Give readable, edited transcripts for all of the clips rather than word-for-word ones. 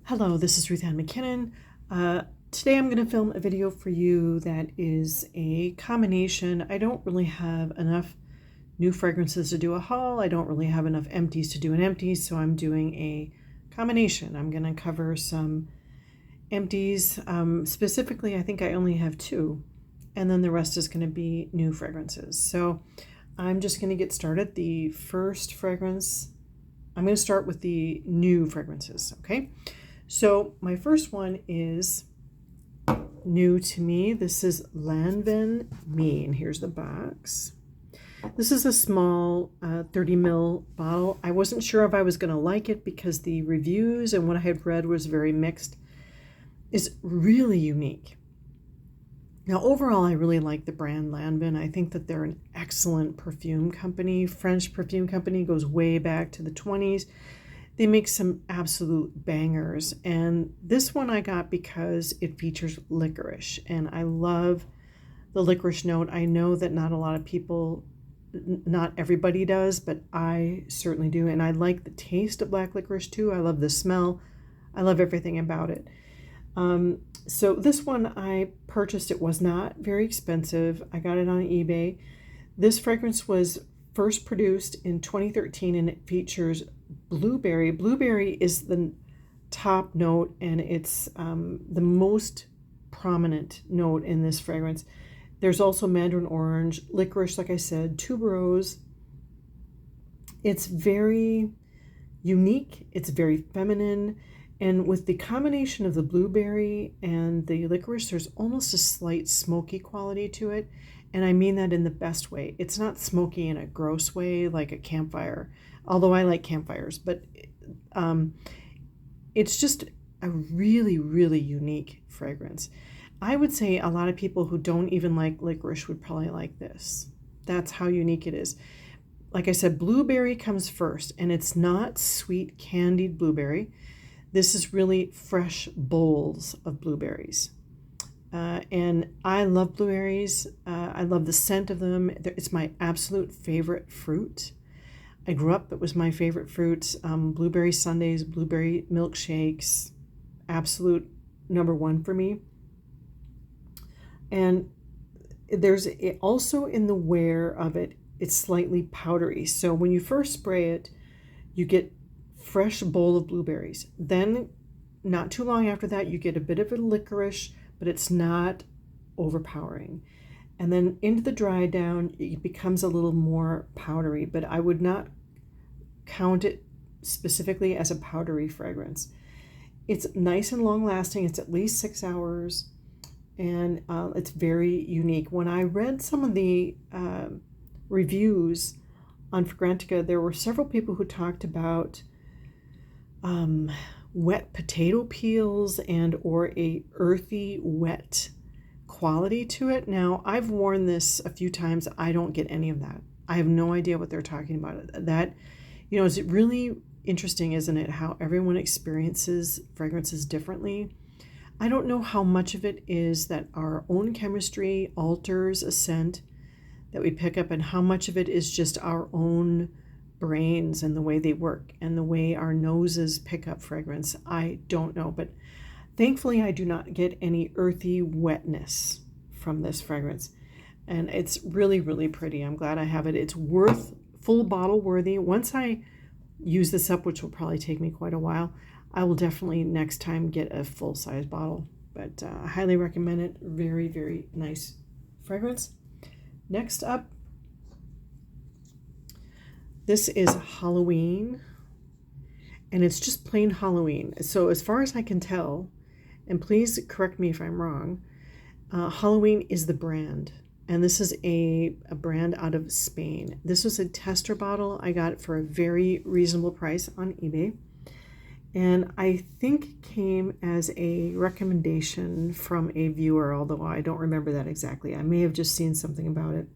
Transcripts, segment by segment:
Hello, this is Ruth Ann McKinnon. Today I'm going to film a video for you that is a combination. I don't really have enough new fragrances to do a haul. I don't really have enough empties to do an empty, so I'm doing a combination. I'm going to cover some empties. Specifically, I think I only have two, and then the rest is going to be new fragrances. So I'm just going to get started. The first fragrance, I'm going to start with the new fragrances, okay? So my first one is new to me. This is Lanven Me, and here's the box. This is a small 30 ml bottle. I wasn't sure if I was going to like it because the reviews and what I had read was very mixed. It's really unique. Now, overall, I really like the brand Lanvin. I think that they're an excellent perfume company. French perfume company, goes way back to the 20s. They make some absolute bangers, and this one I got because it features licorice, and I love the licorice note. I know that not a lot of people, not everybody does, but I certainly do, and I like the taste of black licorice too. I love the smell. I love everything about it. So this one I purchased. It was not very expensive. I got it on eBay. This fragrance was first produced in 2013, and it features blueberry. Blueberry is the top note, and it's the most prominent note in this fragrance. There's also mandarin orange, licorice, like I said, tuberose. It's very unique. It's very feminine. And with the combination of the blueberry and the licorice, there's almost a slight smoky quality to it. And I mean that in the best way. It's not smoky in a gross way like a campfire, although I like campfires, but it's just a really, really unique fragrance. I would say a lot of people who don't even like licorice would probably like this. That's how unique it is. Like I said, blueberry comes first, and it's not sweet candied blueberry. This is really fresh bowls of blueberries. And I love blueberries. I love the scent of them. It's my absolute favorite fruit. I grew up, it was my favorite fruit. Blueberry sundaes, blueberry milkshakes, absolute number one for me. And there's also in the wear of it, it's slightly powdery. So when you first spray it, you get fresh bowl of blueberries. Then not too long after that, you get a bit of a licorice, but it's not overpowering. And then into the dry down, it becomes a little more powdery, but I would not count it specifically as a powdery fragrance. It's nice and long lasting. It's at least 6 hours, and it's very unique. When I read some of the reviews on Fragrantica, there were several people who talked about wet potato peels and or a earthy wet quality to it. Now, I've worn this a few times. I don't get any of that. I have no idea what they're talking about. That, is it really interesting, isn't it, how everyone experiences fragrances differently? I don't know how much of it is that our own chemistry alters a scent that we pick up, and how much of it is just our own brains and the way they work and the way our noses pick up fragrance. I don't know, but thankfully I do not get any earthy wetness from this fragrance, and it's really, really pretty. I'm glad I have it. It's worth full bottle worthy. Once I use this up, which will probably take me quite a while, I will definitely next time get a full-size bottle, but I highly recommend it. Very, very nice fragrance. Next up, this is Halloween, and it's just plain Halloween. So as far as I can tell, and please correct me if I'm wrong, Halloween is the brand, and this is a brand out of Spain. This was a tester bottle. I got it for a very reasonable price on eBay, and I think came as a recommendation from a viewer, although I don't remember that exactly. I may have just seen something about it.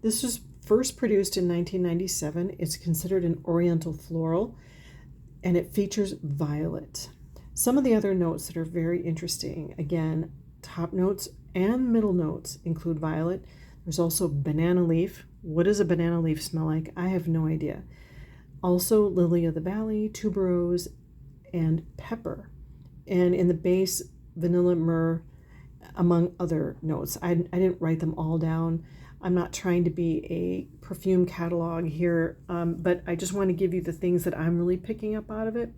This was first produced in 1997. It's considered an oriental floral, and it features violet. Some of the other notes that are very interesting, again, top notes and middle notes include violet. There's also banana leaf. What does a banana leaf smell like? I have no idea. Also lily of the valley, tuberose, and pepper. and in the base, vanilla, myrrh, among other notes. I didn't write them all down. I'm not trying to be a perfume catalog here, but I just want to give you the things that I'm really picking up out of it.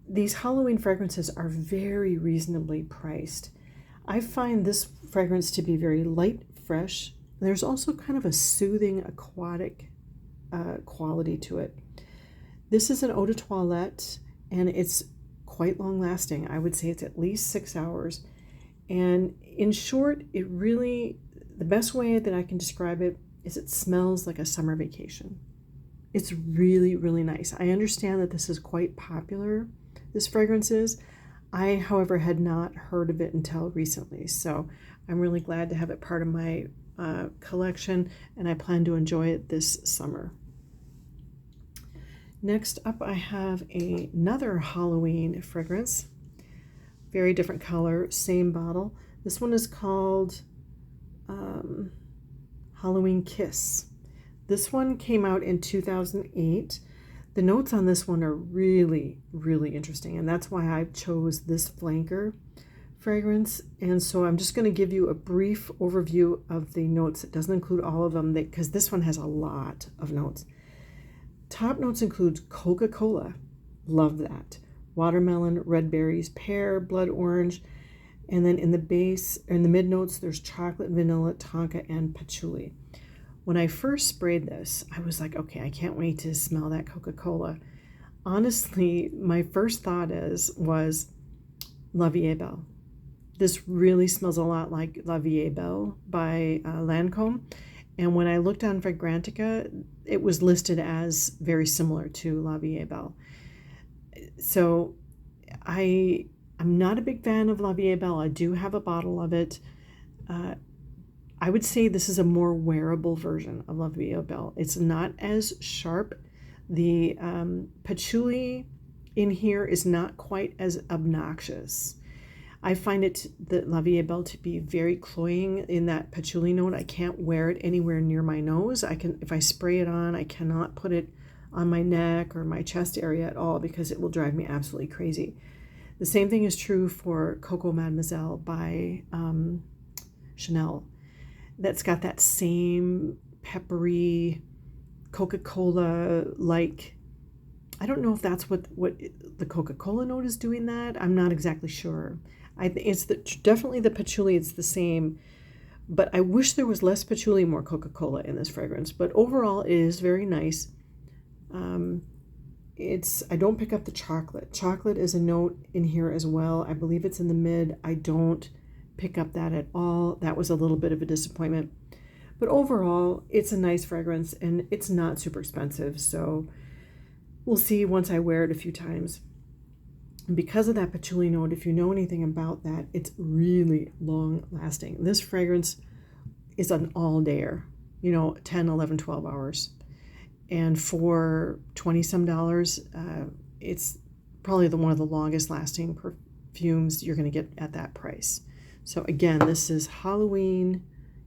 These Halloween fragrances are very reasonably priced. I find this fragrance to be very light, fresh. There's also kind of a soothing, aquatic quality to it. This is an eau de toilette, and it's quite long lasting. I would say it's at least 6 hours. And in short, it really, the best way that I can describe it is it smells like a summer vacation. It's really, really nice. I understand that this is quite popular, this fragrance is. I, however, had not heard of it until recently. So I'm really glad to have it part of my collection, and I plan to enjoy it this summer. Next up, I have another Halloween fragrance. Very different color, same bottle. This one is called Halloween Kiss. This one came out in 2008. The notes on this one are really, really interesting, and that's why I chose this flanker fragrance. And so I'm just going to give you a brief overview of the notes. It doesn't include all of them because this one has a lot of notes. Top notes include Coca-Cola. Love that. Watermelon, red berries, pear, blood orange, and then in the base, or in the mid notes, there's chocolate, vanilla, tonka, and patchouli. When I first sprayed this, I was like, okay, I can't wait to smell that Coca-Cola. Honestly, my first thought was La Vie est Belle. This really smells a lot like La Vie est Belle by Lancome. And when I looked on Fragrantica, it was listed as very similar to La Vie est Belle. So I'm not a big fan of La Vie est Belle. I do have a bottle of it. I would say this is a more wearable version of La Vie est Belle. It's not as sharp. The patchouli in here is not quite as obnoxious. I find the La Vie est Belle to be very cloying in that patchouli note. I can't wear it anywhere near my nose. If I spray it on, I cannot put it on my neck or my chest area at all because it will drive me absolutely crazy. The same thing is true for Coco Mademoiselle by Chanel. That's got that same peppery Coca-Cola like. I don't know if that's what the Coca-Cola note is doing that. I'm not exactly sure. It's definitely the patchouli. It's the same, but I wish there was less patchouli, more Coca-Cola in this fragrance. But overall, it is very nice. I don't pick up the chocolate. Chocolate is a note in here as well. I believe it's in the mid. I don't pick up that at all. That was a little bit of a disappointment. But overall, it's a nice fragrance, and it's not super expensive. So we'll see once I wear it a few times. And because of that patchouli note, if you know anything about that, it's really long lasting. This fragrance is an all-dayer, 10, 11, 12 hours. And for $20-some, it's probably one of the longest lasting perfumes you're going to get at that price. So again, this is Halloween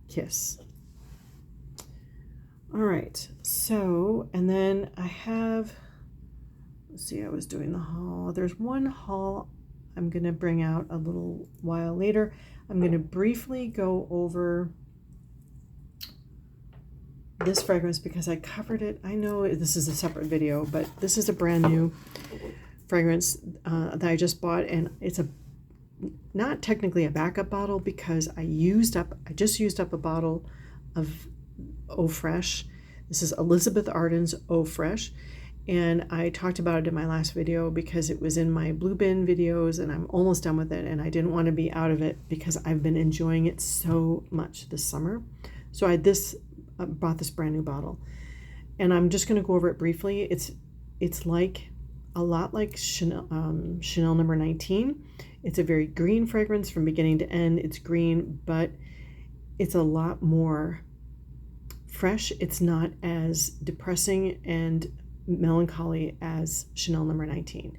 Kiss. All right, so, and then I have, let's see, I was doing the haul. There's one haul I'm going to bring out a little while later. I'm going to briefly go over this fragrance because I covered it. I know this is a separate video, but this is a brand new fragrance that I just bought, and it's not technically a backup bottle because I just used up a bottle of Ofresh. This is Elizabeth Arden's Ofresh, and I talked about it in my last video because it was in my blue bin videos, and I'm almost done with it, and I didn't want to be out of it because I've been enjoying it so much this summer. So I bought this brand new bottle, and I'm just going to go over it briefly. It's like a lot like Chanel number 19. It's a very green fragrance from beginning to end. It's green, but it's a lot more fresh. It's not as depressing and melancholy as Chanel number 19.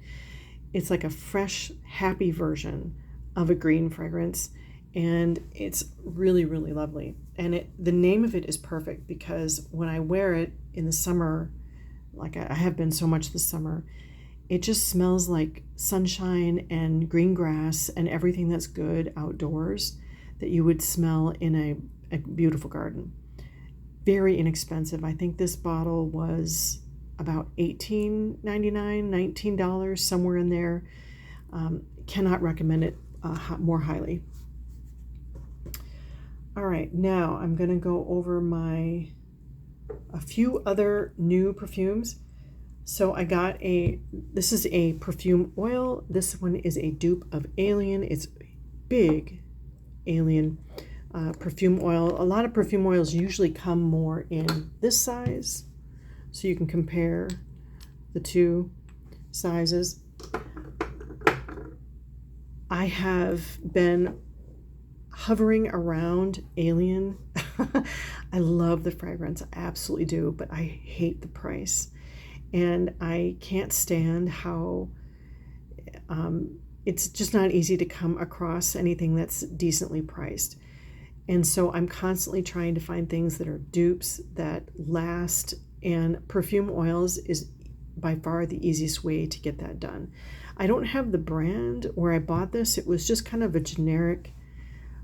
It's like a fresh, happy version of a green fragrance, and it's really, really lovely. And the name of it is perfect because when I wear it in the summer, like I have been so much this summer, It just smells like sunshine and green grass and everything that's good outdoors that you would smell in a beautiful garden. Very inexpensive. I think this bottle was about $18.99, $19, somewhere in there. Cannot recommend it more highly. All right, now I'm going to go over a few other new perfumes. So I got this is a perfume oil. This one is a dupe of Alien. It's big Alien perfume oil. A lot of perfume oils usually come more in this size, so you can compare the two sizes. I have been hovering around Alien. I love the fragrance, I absolutely do, but I hate the price. And I can't stand how it's just not easy to come across anything that's decently priced. And so I'm constantly trying to find things that are dupes that last, and perfume oils is by far the easiest way to get that done. I don't have the brand where I bought this. It was just kind of a generic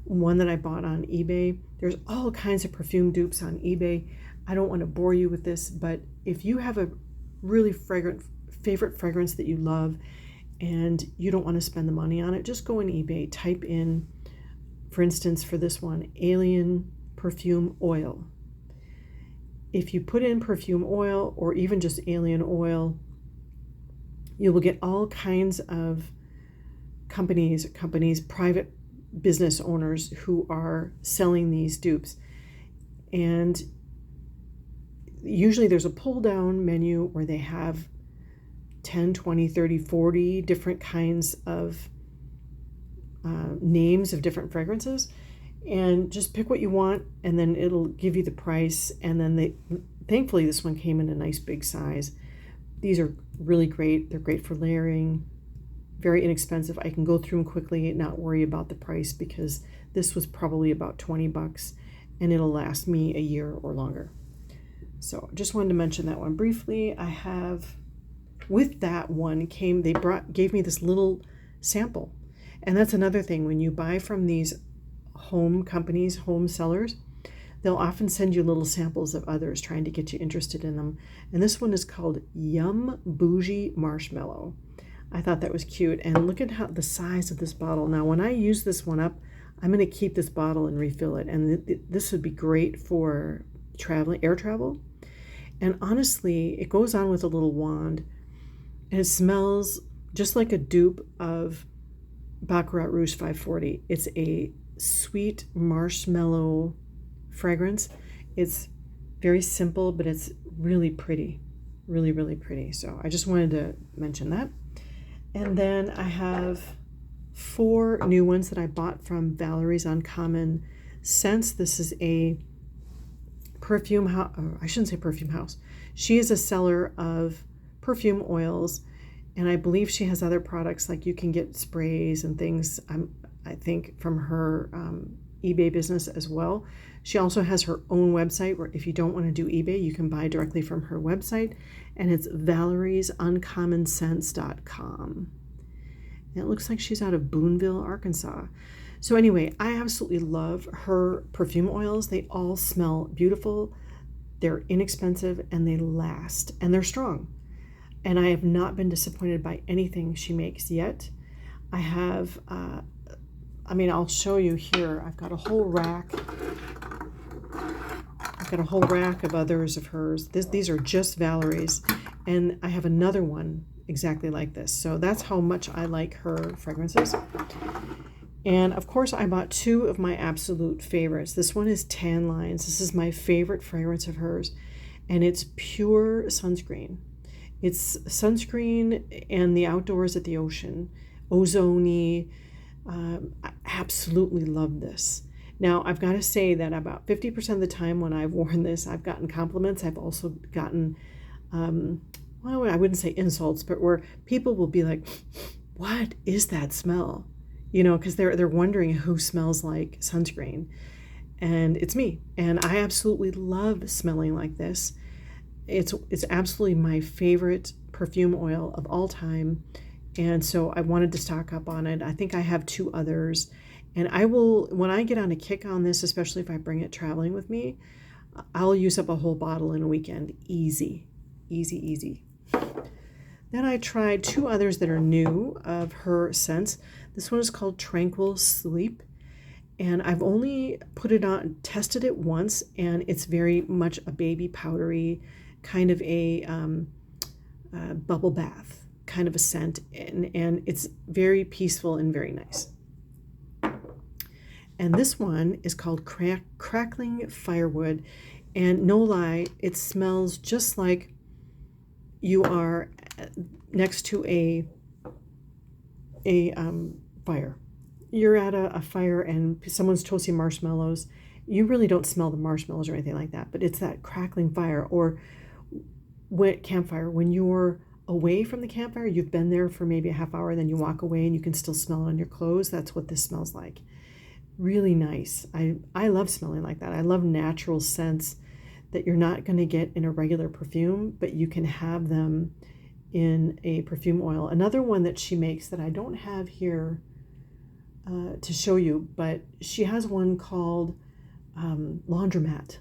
one that I bought on eBay. There's all kinds of perfume dupes on eBay. I don't want to bore you with this, but if you have a really favorite fragrance that you love and you don't want to spend the money on it, just go on eBay, type in, for instance, for this one, Alien Perfume Oil. If you put in perfume oil or even just Alien oil, you will get all kinds of companies, private business owners who are selling these dupes. And usually there's a pull down menu where they have 10, 20, 30, 40 different kinds of names of different fragrances, and just pick what you want, and then it'll give you the price. And then thankfully this one came in a nice big size. These are really great. They're great for layering, very inexpensive. I can go through them quickly and not worry about the price, because this was probably about $20 and it'll last me a year or longer. So just wanted to mention that one briefly. I have, with that one gave me this little sample. And that's another thing, when you buy from these home companies, home sellers, they'll often send you little samples of others trying to get you interested in them. And this one is called Bougie Marshmallow. I thought that was cute. And look at the size of this bottle. Now, when I use this one up, I'm going to keep this bottle and refill it. And this would be great for air travel. And honestly, it goes on with a little wand. And it smells just like a dupe of Baccarat Rouge 540. It's a sweet marshmallow fragrance. It's very simple, but it's really pretty. Really, really pretty. So I just wanted to mention that. And then I have 4 new ones that I bought from Valerie's Uncommon Scents. This is a perfume house. I shouldn't say perfume house. She is a seller of perfume oils, and I believe she has other products, like you can get sprays and things, I think, from her eBay business as well. She also has her own website where if you don't want to do eBay, you can buy directly from her website, and it's valeriesuncommonsense.com. And it looks like she's out of Boonville, Arkansas. So anyway, I absolutely love her perfume oils. They all smell beautiful, they're inexpensive, and they last, and they're strong. And I have not been disappointed by anything she makes yet. I have, I'll show you here. I've got a whole rack. Of others of hers. These are just Valerie's. And I have another one exactly like this. So that's how much I like her fragrances. And of course, I bought 2 of my absolute favorites. This one is Tan Lines. This is my favorite fragrance of hers. And it's pure sunscreen. It's sunscreen and the outdoors at the ocean. Ozone-y. I absolutely love this. Now, I've got to say that about 50% of the time when I've worn this, I've gotten compliments. I've also gotten, well, I wouldn't say insults, but where people will be like, what is that smell? You know, because they're wondering who smells like sunscreen. And it's me. And I absolutely love smelling like this. It's absolutely my favorite perfume oil of all time. And so I wanted to stock up on it. I think I have 2 others. And I will, when I get on a kick on this, especially if I bring it traveling with me, I'll use up a whole bottle in a weekend. Easy, easy, easy. Then I tried 2 others that are new of her scents. This one is called Tranquil Sleep. And I've only put it on, tested it once, and it's very much a baby powdery, kind of a bubble bath kind of a scent. And it's very peaceful and very nice. And this one is called Crackling Firewood. And no lie, it smells just like you are next to a fire. You're at a fire and someone's toasting marshmallows. You really don't smell the marshmallows or anything like that, but it's that crackling fire. Or campfire. When you're away from the campfire, you've been there for maybe a half hour, then you walk away and you can still smell it on your clothes. That's what this smells like. Really nice. I love smelling like that. I love natural scents that you're not going to get in a regular perfume, but you can have them in a perfume oil. Another one that she makes that I don't have here to show you, but she has one called Laundromat.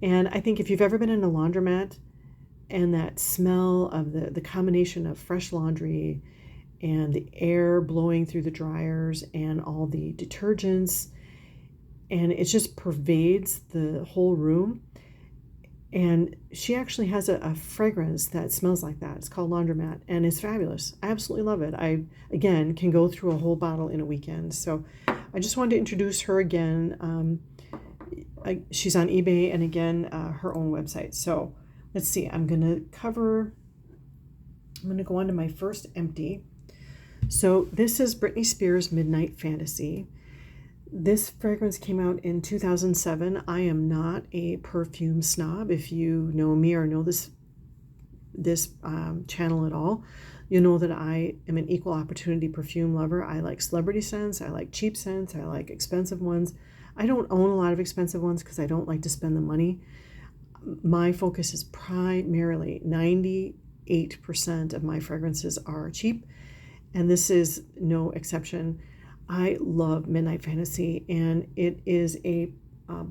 And I think if you've ever been in a laundromat and that smell of the combination of fresh laundry and the air blowing through the dryers and all the detergents, and it just pervades the whole room. And she actually has a fragrance that smells like that. It's called Laundromat, and it's fabulous. I absolutely love it. I, again, can go through a whole bottle in a weekend. So I just wanted to introduce her again. She's on eBay, and again, her own website. So let's see. I'm going to go on to my first empty. So this is Britney Spears' Midnight Fantasy. This fragrance came out in 2007. I am not a perfume snob. If you know me or know this channel at all, you know that I am an equal opportunity perfume lover. I like celebrity scents. I like cheap scents. I like expensive ones. I don't own a lot of expensive ones because I don't like to spend the money. My focus is primarily 98% of my fragrances are cheap, and this is no exception. I love Midnight Fantasy, and it is a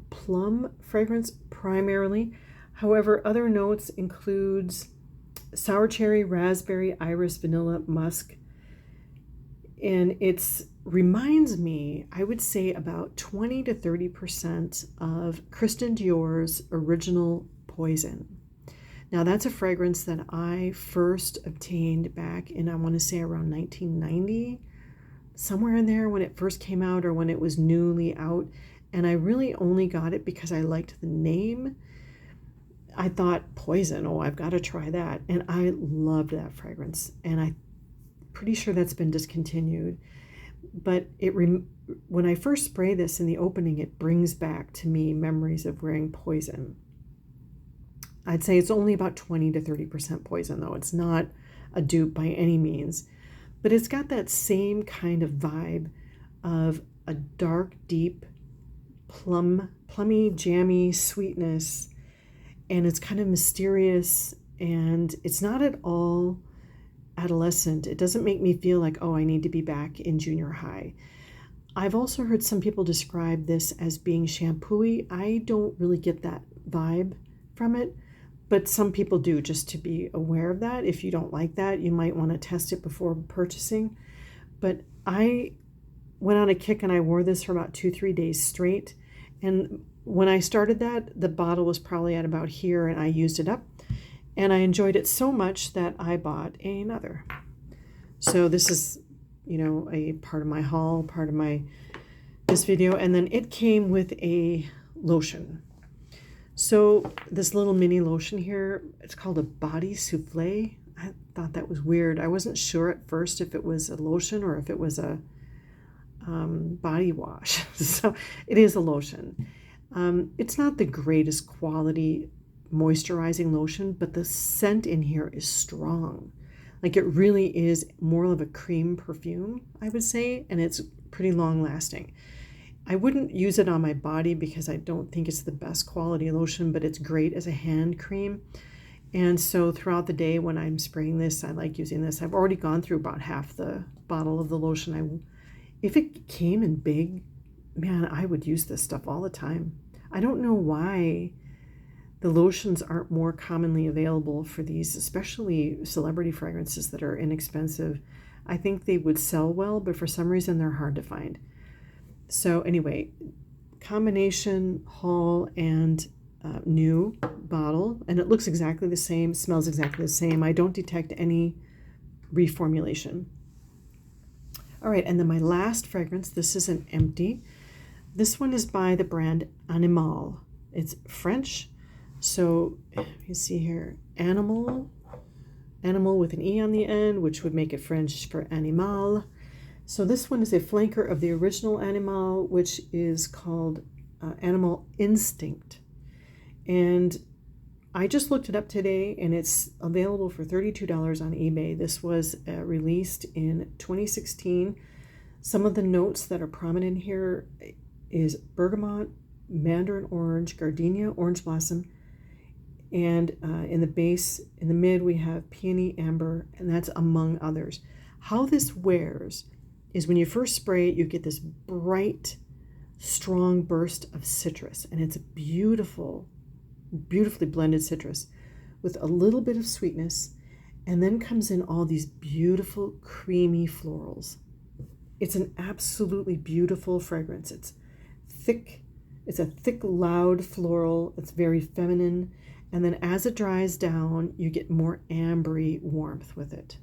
plum fragrance primarily. However, other notes includes sour cherry, raspberry, iris, vanilla, musk, and it reminds me, I would say, about 20 to 30% of Christian Dior's original Poison. Now, that's a fragrance that I first obtained back in, I want to say, around 1990. Somewhere in there when it first came out or when it was newly out, and I really only got it because I liked the name. I thought Poison, oh, I've got to try that, and I loved that fragrance, and I'm pretty sure that's been discontinued. But when I first spray this in the opening, it brings back to me memories of wearing Poison. I'd say it's only about 20 to 30% Poison, though. It's not a dupe by any means. But it's got that same kind of vibe of a dark, deep, plummy, jammy sweetness. And it's kind of mysterious, and it's not at all adolescent. It doesn't make me feel like, oh, I need to be back in junior high. I've also heard some people describe this as being shampoo-y. I don't really get that vibe from it, but some people do, just to be aware of that. If you don't like that, you might want to test it before purchasing. But I went on a kick and I wore this for about 2-3 days straight. And when I started that, the bottle was probably at about here, and I used it up. And I enjoyed it so much that I bought another. So this is, a part of my haul, part of this video. And then it came with a lotion. So this little mini lotion here, it's called a body souffle. I thought that was weird. I wasn't sure at first if it was a lotion or if it was a body wash. So it is a lotion. It's not the greatest quality moisturizing lotion, but the scent in here is strong. Like, it really is more of a cream perfume, I would say, and it's pretty long lasting. I wouldn't use it on my body because I don't think it's the best quality lotion, but it's great as a hand cream. And so throughout the day when I'm spraying this, I like using this. I've already gone through about half the bottle of the lotion. If it came in big, man, I would use this stuff all the time. I don't know why the lotions aren't more commonly available for these, especially celebrity fragrances that are inexpensive. I think they would sell well, but for some reason they're hard to find. So anyway, combination haul and new bottle, and it looks exactly the same, smells exactly the same. I don't detect any reformulation. All right, and then my last fragrance, this is an empty. This one is by the brand Animale. It's French, so you see here, animal with an E on the end, which would make it French for animal. So this one is a flanker of the original Animale, which is called Animale Instinct. And I just looked it up today, and it's available for $32 on eBay. This was released in 2016. Some of the notes that are prominent here is bergamot, mandarin orange, gardenia, orange blossom, and in the base, in the mid, we have peony, amber, and that's among others. How this wears is when you first spray it, you get this bright, strong burst of citrus, and it's a beautifully blended citrus with a little bit of sweetness, and then comes in all these beautiful creamy florals. It's an absolutely beautiful fragrance. It's thick, it's a thick, loud floral. It's very feminine, and then as it dries down, you get more ambery warmth with it.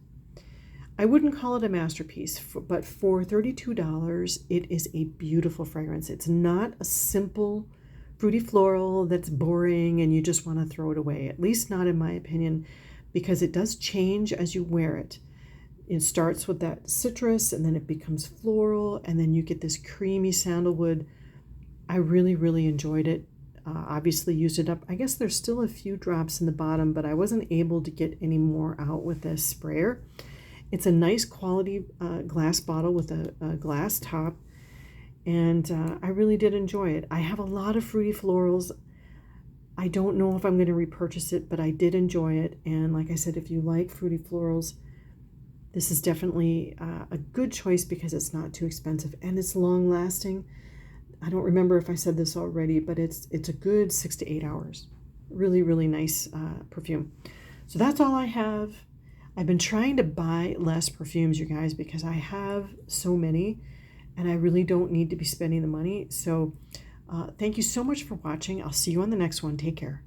I wouldn't call it a masterpiece, but for $32, it is a beautiful fragrance. It's not a simple fruity floral that's boring and you just want to throw it away, at least not in my opinion, because it does change as you wear it. It starts with that citrus, and then it becomes floral, and then you get this creamy sandalwood. I really, really enjoyed it. Obviously used it up. I guess there's still a few drops in the bottom, but I wasn't able to get any more out with this sprayer. It's a nice quality glass bottle with a glass top, and I really did enjoy it. I have a lot of fruity florals. I don't know if I'm going to repurchase it, but I did enjoy it. And like I said, if you like fruity florals, this is definitely a good choice because it's not too expensive and it's long lasting. I don't remember if I said this already, but it's a good 6 to 8 hours. Really, really nice perfume. So that's all I have. I've been trying to buy less perfumes, you guys, because I have so many and I really don't need to be spending the money. So thank you so much for watching. I'll see you on the next one. Take care.